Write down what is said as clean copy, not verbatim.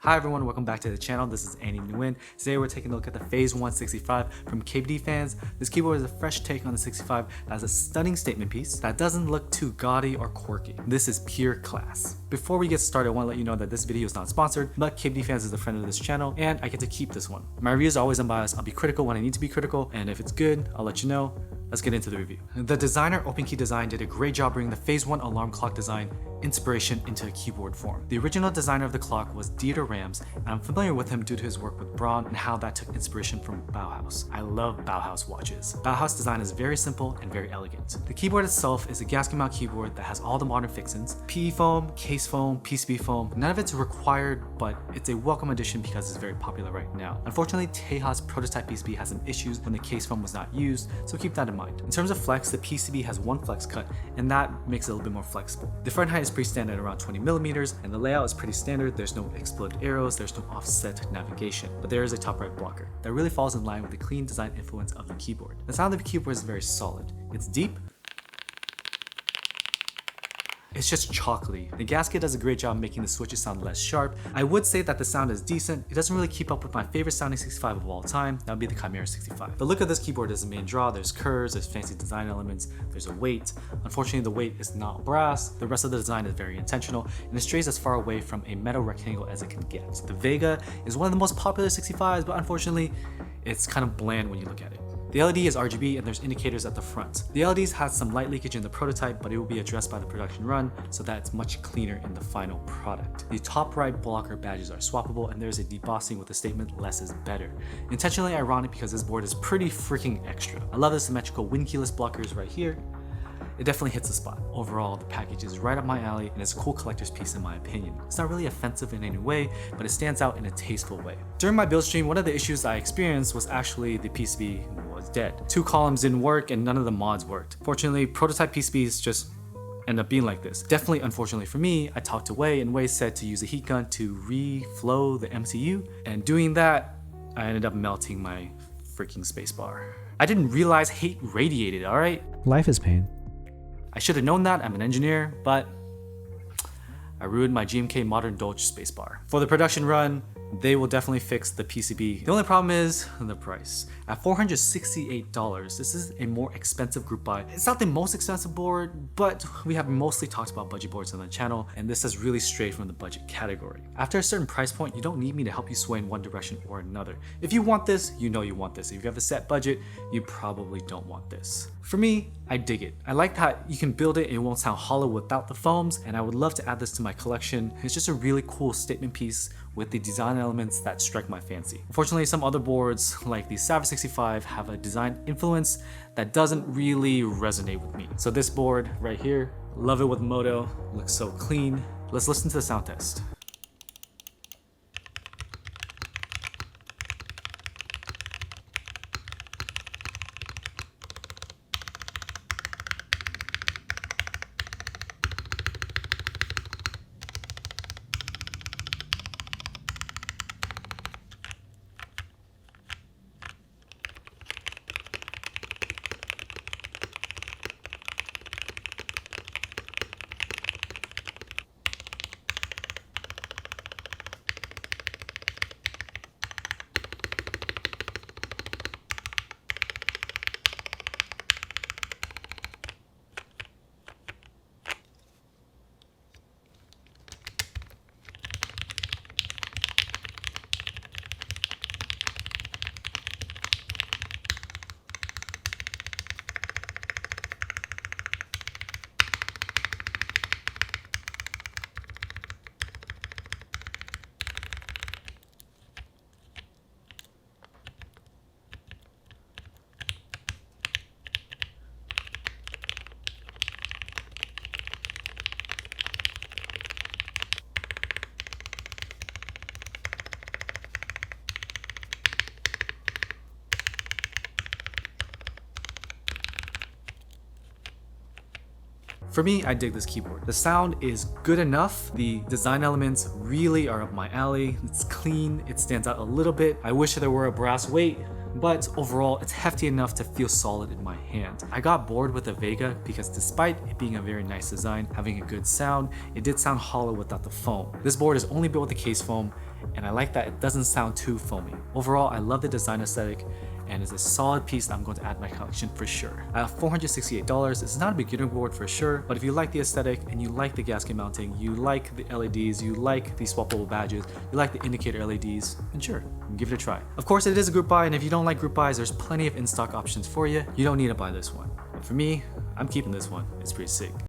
Hi everyone, welcome back to the channel. This is Andy Nguyen. Today we're taking a look at the Phase 1 65 from KBD fans. This keyboard is a fresh take on the 65 that has a stunning statement piece that doesn't look too gaudy or quirky. This is pure class. Before we get started, I want to let you know that this video is not sponsored, but KBD fans is a friend of this channel and I get to keep this one. My reviews are always unbiased. I'll be critical when I need to be critical, and if it's good, I'll let you know. Let's get into the review. The designer OpenKey Design did a great job bringing the Phase 1 alarm clock design inspiration into a keyboard form. The original designer of the clock was Dieter Rams, and I'm familiar with him due to his work with Braun and how that took inspiration from Bauhaus. I love Bauhaus watches. Bauhaus design is very simple and very elegant. The keyboard itself is a gasket mount keyboard that has all the modern fixings: PE foam, case foam, PCB foam. None of it's required, but it's a welcome addition because it's very popular right now. Unfortunately, Teja's prototype PCB has some issues when the case foam was not used, so keep that in mind. In terms of flex, the PCB has one flex cut, and that makes it a little bit more flexible. The front height is pretty standard at around 20 millimeters, and the layout is pretty standard. There's no exploded arrows, there's no offset navigation, but there is a top right blocker that really falls in line with the clean design influence of the keyboard. The sound of the keyboard is very solid. It's deep. It's just chocolatey. The gasket does a great job making the switches sound less sharp. I would say that the sound is decent. It doesn't really keep up with my favorite sounding 65 of all time. That would be the Chimera 65. The look of this keyboard is the main draw. There's curves, there's fancy design elements, there's a weight. Unfortunately, the weight is not brass. The rest of the design is very intentional, and it strays as far away from a metal rectangle as it can get. The Vega is one of the most popular 65s, but unfortunately, it's kind of bland when you look at it. The LED is RGB and there's indicators at the front. The LEDs has some light leakage in the prototype, but it will be addressed by the production run so that it's much cleaner in the final product. The top right blocker badges are swappable, and there's a debossing with the statement "less is better." Intentionally ironic because this board is pretty freaking extra. I love the symmetrical wind keyless blockers right here. It definitely hits the spot. Overall, the package is right up my alley and it's a cool collector's piece in my opinion. It's not really offensive in any way, but it stands out in a tasteful way. During my build stream, one of the issues I experienced was actually the PCB was dead. 2 columns didn't work and none of the mods worked. Fortunately, prototype PCBs just end up being like this. Definitely unfortunately for me, I talked to Wei, and Wei said to use a heat gun to reflow the MCU, and doing that, I ended up melting my freaking spacebar. I didn't realize hate radiated, alright? Life is pain. I should have known that, I'm an engineer, but I ruined my GMK modern Dolch spacebar. For the production run, they will definitely fix the PCB. The only problem is the price. At $468, this is a more expensive group buy. It's not the most expensive board, but we have mostly talked about budget boards on the channel, and this has really strayed from the budget category. After a certain price point, you don't need me to help you sway in one direction or another. If you want this, you know you want this. If you have a set budget, you probably don't want this. For me, I dig it. I like that you can build it and it won't sound hollow without the foams, and I would love to add this to my collection. It's just a really cool statement piece with the design elements that strike my fancy. Unfortunately, some other boards like the Savage 65 have a design influence that doesn't really resonate with me. So this board right here, love it with Moto, looks so clean. Let's listen to the sound test. For me, I dig this keyboard. The sound is good enough. The design elements really are up my alley. It's clean, it stands out a little bit. I wish there were a brass weight, but overall it's hefty enough to feel solid in my hand. I got bored with the Vega because despite it being a very nice design, having a good sound, it did sound hollow without the foam. This board is only built with the case foam, and I like that it doesn't sound too foamy. Overall, I love the design aesthetic, and it's a solid piece that I'm going to add to my collection for sure. At $468, it's not a beginner board for sure, but if you like the aesthetic and you like the gasket mounting, you like the LEDs, you like the swappable badges, you like the indicator LEDs, then sure, give it a try. Of course, it is a group buy, and if you don't like group buys, there's plenty of in-stock options for you. You don't need to buy this one. But for me, I'm keeping this one. It's pretty sick.